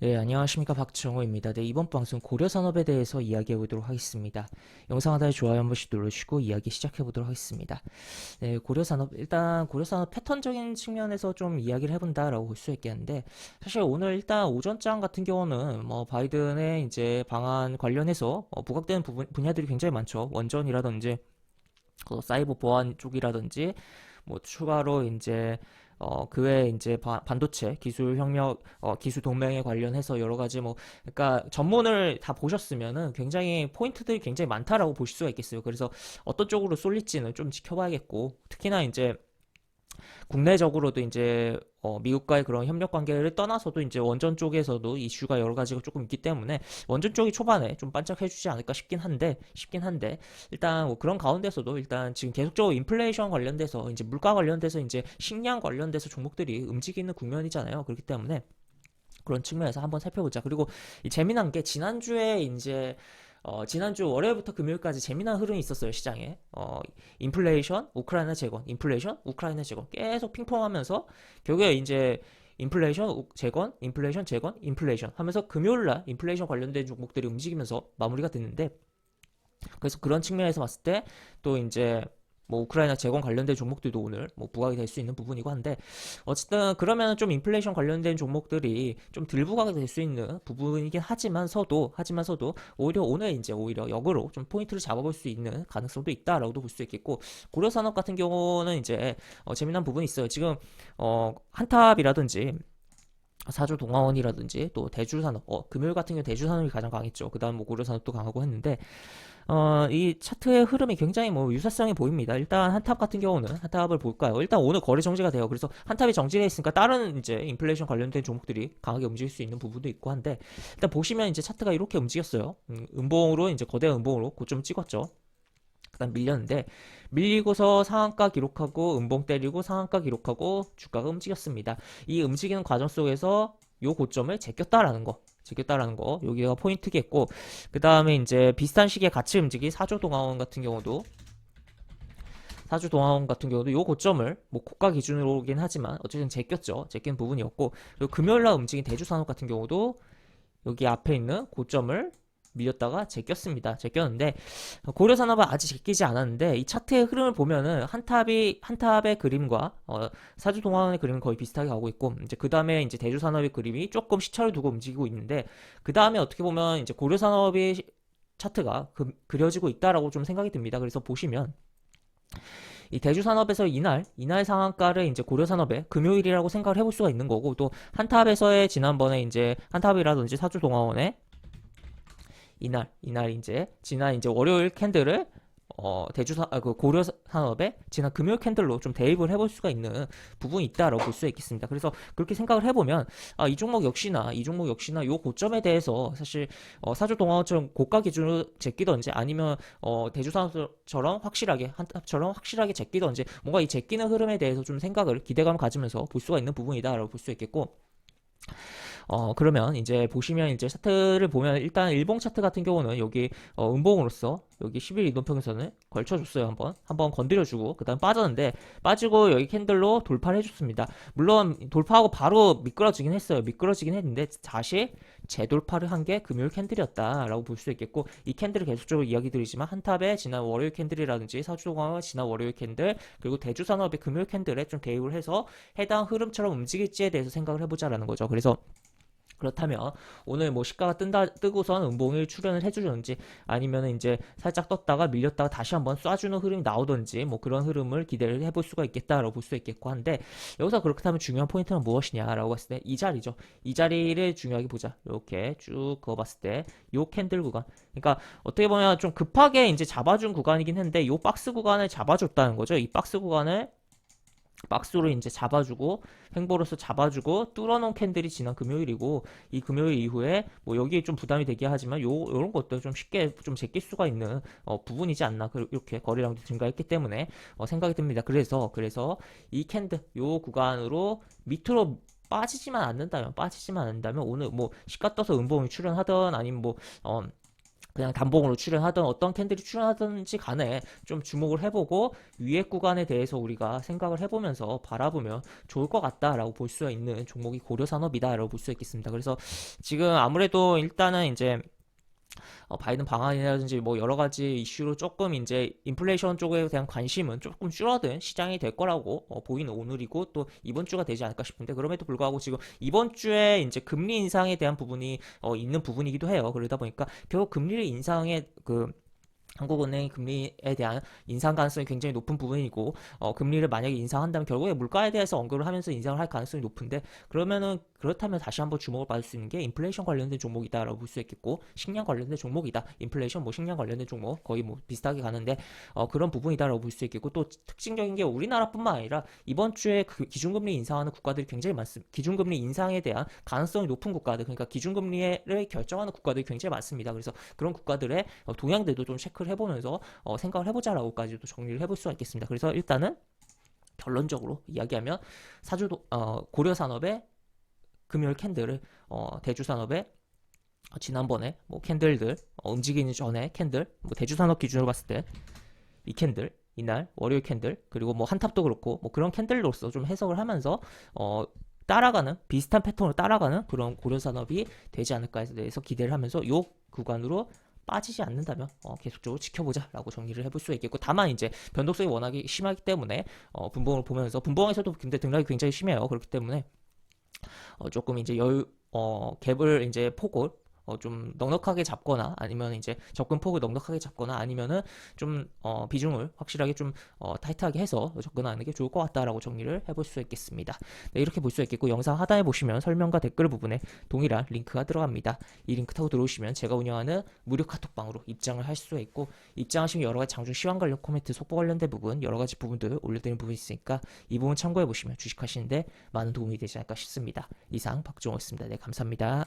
네, 안녕하십니까. 박정호입니다. 네, 이번 방송 고려산업에 대해서 이야기해 보도록 하겠습니다. 영상 하단에 좋아요 한 번씩 눌러주시고 이야기 시작해 보도록 하겠습니다. 네, 고려산업, 일단 고려산업 패턴적인 측면에서 좀 이야기를 해본다라고 볼 수 있겠는데, 사실 오늘 일단 오전장 같은 경우는 뭐 바이든의 이제 방안 관련해서 부각되는 분야들이 굉장히 많죠. 원전이라든지, 사이버 보안 쪽이라든지, 뭐 추가로 이제 그 외에 이제 반도체 기술 혁명, 기술 동맹에 관련해서 여러 가지 뭐, 그러니까 전문을 다 보셨으면은 굉장히 포인트들이 굉장히 많다라고 보실 수가 있겠어요. 그래서 어떤 쪽으로 쏠릴지는 좀 지켜봐야겠고, 특히나 이제 국내적으로도 이제 미국과의 그런 협력 관계를 떠나서도 이제 원전 쪽에서도 이슈가 여러 가지가 조금 있기 때문에 원전 쪽이 초반에 좀 반짝해주지 않을까 싶긴 한데 일단 뭐 그런 가운데서도 일단 지금 계속적으로 인플레이션 관련돼서 이제 물가 관련돼서 이제 식량 관련돼서 종목들이 움직이는 국면이잖아요. 그렇기 때문에 그런 측면에서 한번 살펴보자. 그리고 이 재미난 게 지난주에 이제 지난주 월요일부터 금요일까지 재미난 흐름이 있었어요, 시장에. 인플레이션, 우크라이나 재건, 인플레이션, 우크라이나 재건. 계속 핑퐁하면서, 결국에 이제, 인플레이션, 재건, 인플레이션, 재건, 인플레이션 하면서 금요일날 인플레이션 관련된 종목들이 움직이면서 마무리가 됐는데, 그래서 그런 측면에서 봤을 때, 또 이제, 뭐 우크라이나 재건 관련된 종목들도 오늘 뭐 부각이 될 수 있는 부분이고 한데 어쨌든 그러면 좀 인플레이션 관련된 종목들이 좀 덜 부각이 될 수 있는 부분이긴 하지만서도 오히려 오늘 이제 오히려 역으로 좀 포인트를 잡아볼 수 있는 가능성도 있다라고도 볼 수 있겠고 고려산업 같은 경우는 이제 재미난 부분이 있어요. 지금 한탑이라든지 사주 동아원이라든지 또 대주산업 금요일 같은 경우 대주산업이 가장 강했죠. 그다음 뭐 고려산업도 강하고 했는데 이 차트의 흐름이 굉장히 뭐 유사성이 보입니다. 일단 한탑 같은 경우는 한탑을 볼까요? 일단 오늘 거래 정지가 돼요. 그래서 한탑이 정지돼 있으니까 다른 이제 인플레이션 관련된 종목들이 강하게 움직일 수 있는 부분도 있고 한데 일단 보시면 이제 차트가 이렇게 움직였어요. 음봉으로 이제 거대한 음봉으로 고점 찍었죠. 그다음 밀렸는데 밀리고서 상한가 기록하고 음봉 때리고 상한가 기록하고 주가가 움직였습니다. 이 움직이는 과정 속에서 요 고점을 제꼈다라는 거 여기가 포인트겠고 그 다음에 이제 비슷한 시기에 같이 움직인 사주동화원 같은 경우도 요 고점을 뭐 고가 기준으로긴 하지만 어쨌든 제낀 부분이었고 그리고 금요일날 움직인 대주산업 같은 경우도 여기 앞에 있는 고점을 밀렸다가 제꼈는데 고려산업은 아직 제끼지 않았는데 이 차트의 흐름을 보면은 한탑의 그림과 사주동화원의 그림은 거의 비슷하게 가고 있고 이제 그 다음에 이제 대주산업의 그림이 조금 시차를 두고 움직이고 있는데 그 다음에 어떻게 보면 이제 고려산업의 차트가 그려지고 있다라고 좀 생각이 듭니다. 그래서 보시면 이 대주산업에서 이날 상한가를 이제 고려산업의 금요일이라고 생각을 해볼 수가 있는 거고 또 한탑에서의 지난번에 이제 한탑이라든지 사주동화원의 이날 이제 지난 이제 월요일 캔들을 그 고려산업에 지난 금요일 캔들로 좀 대입을 해볼 수가 있는 부분이 있다라고 볼 수 있겠습니다. 그래서 그렇게 생각을 해보면 이 종목 역시나 요 고점에 대해서 사실 사주동아처럼 고가 기준으로 제끼던지 아니면 대주산업처럼 확실하게 한탑처럼 확실하게 제끼던지 뭔가 이 제끼는 흐름에 대해서 좀 생각을 기대감을 가지면서 볼 수가 있는 부분이다라고 볼 수 있겠고 그러면 이제 보시면 이제 차트를 보면 일단 일봉 차트 같은 경우는 여기 음봉으로서 여기 10일 이동평선을 걸쳐줬어요. 한번 건드려주고 그다음 빠졌는데 빠지고 여기 캔들로 돌파를 해줬습니다. 물론 돌파하고 바로 미끄러지긴 했는데 다시 재돌파를 한 게 금요일 캔들이었다라고 볼 수 있겠고 이 캔들을 계속적으로 이야기 드리지만 한탑의 지난 월요일 캔들이라든지 사주동화의 지난 월요일 캔들 그리고 대주산업의 금요일 캔들에 좀 대입을 해서 해당 흐름처럼 움직일지에 대해서 생각을 해보자라는 거죠. 그래서 그렇다면 오늘 뭐 시가가 뜨고선 음봉을 출현을 해주는지 아니면 이제 살짝 떴다가 밀렸다가 다시 한번 쏴주는 흐름이 나오던지 뭐 그런 흐름을 기대를 해볼 수가 있겠다라고 볼 수 있겠고 한데 여기서 그렇다면 중요한 포인트는 무엇이냐라고 봤을 때 이 자리죠. 이 자리를 중요하게 보자. 이렇게 쭉 그어봤을 때 요 캔들 구간. 그러니까 어떻게 보면 좀 급하게 이제 잡아준 구간이긴 한데 요 박스 구간을 잡아줬다는 거죠. 이 박스 구간을 박스로 이제 잡아주고 횡보로서 잡아주고 뚫어놓은 캔들이 지난 금요일이고 이 금요일 이후에 뭐 여기에 좀 부담이 되긴 하지만 요런 것도 좀 쉽게 좀 제낄 수가 있는 부분이지 않나 이렇게 거래량도 증가했기 때문에 생각이 듭니다. 그래서 이 캔들 요 구간으로 밑으로 빠지지만 않는다면 오늘 뭐 시가 떠서 음봉이 출현하던 아니면 뭐 그냥 단봉으로 출연하던 어떤 캔들이 출연하든지 간에 좀 주목을 해보고 위에 구간에 대해서 우리가 생각을 해보면서 바라보면 좋을 것 같다라고 볼 수 있는 종목이 고려산업이다라고 볼 수 있겠습니다. 그래서 지금 아무래도 일단은 이제 바이든 방안이라든지 뭐 여러 가지 이슈로 조금 이제 인플레이션 쪽에 대한 관심은 조금 줄어든 시장이 될 거라고 보이는 오늘이고 또 이번 주가 되지 않을까 싶은데 그럼에도 불구하고 지금 이번 주에 이제 금리 인상에 대한 부분이 있는 부분이기도 해요. 그러다 보니까 결국 금리 인상의 그 한국은행이 금리에 대한 인상 가능성이 굉장히 높은 부분이고 금리를 만약에 인상한다면 결국에 물가에 대해서 언급을 하면서 인상을 할 가능성이 높은데 그러면은 그렇다면 다시 한번 주목을 받을 수 있는 게 인플레이션 관련된 종목이다라고 볼 수 있겠고 식량 관련된 종목이다. 인플레이션 뭐 식량 관련된 종목 거의 뭐 비슷하게 가는데 그런 부분이다라고 볼 수 있겠고 또 특징적인 게 우리나라뿐만 아니라 이번 주에 그 기준금리 인상하는 국가들이 굉장히 많습니다. 기준금리 인상에 대한 가능성이 높은 국가들 그러니까 기준금리를 결정하는 국가들이 굉장히 많습니다. 그래서 그런 국가들의 동향들도 좀 체크를 해보면서 생각을 해보자라고까지도 정리를 해볼 수가 있겠습니다. 그래서 일단은 결론적으로 이야기하면 사주도 고려산업의 금요일 캔들을 대주산업의 지난번에 뭐 캔들들 움직이기 전에 캔들 뭐 대주산업 기준으로 봤을 때 이 캔들 이날 월요일 캔들 그리고 뭐 한탑도 그렇고 뭐 그런 캔들로서 좀 해석을 하면서 따라가는 비슷한 패턴으로 따라가는 그런 고려산업이 되지 않을까에 대해서 기대를 하면서 요 구간으로 빠지지 않는다면 계속적으로 지켜보자라고 정리를 해볼 수 있겠고 다만 이제 변동성이 워낙에 심하기 때문에 분봉을 보면서 분봉에서도 근데 등락이 굉장히 심해요. 그렇기 때문에 조금 이제 갭을 이제 폭을 좀 넉넉하게 잡거나 아니면 이제 접근 폭을 넉넉하게 잡거나 아니면은 좀 비중을 확실하게 좀 타이트하게 해서 접근하는 게 좋을 것 같다라고 정리를 해볼 수 있겠습니다. 네, 이렇게 볼 수 있겠고 영상 하단에 보시면 설명과 댓글 부분에 동일한 링크가 들어갑니다. 이 링크 타고 들어오시면 제가 운영하는 무료 카톡방으로 입장을 할 수 있고 입장하시면 여러 가지 장중 시황 관련 코멘트 속보 관련된 부분 여러 가지 부분들 올려드리는 부분이 있으니까 이 부분 참고해 보시면 주식하시는데 많은 도움이 되지 않을까 싶습니다. 이상 박종호였습니다. 네, 감사합니다.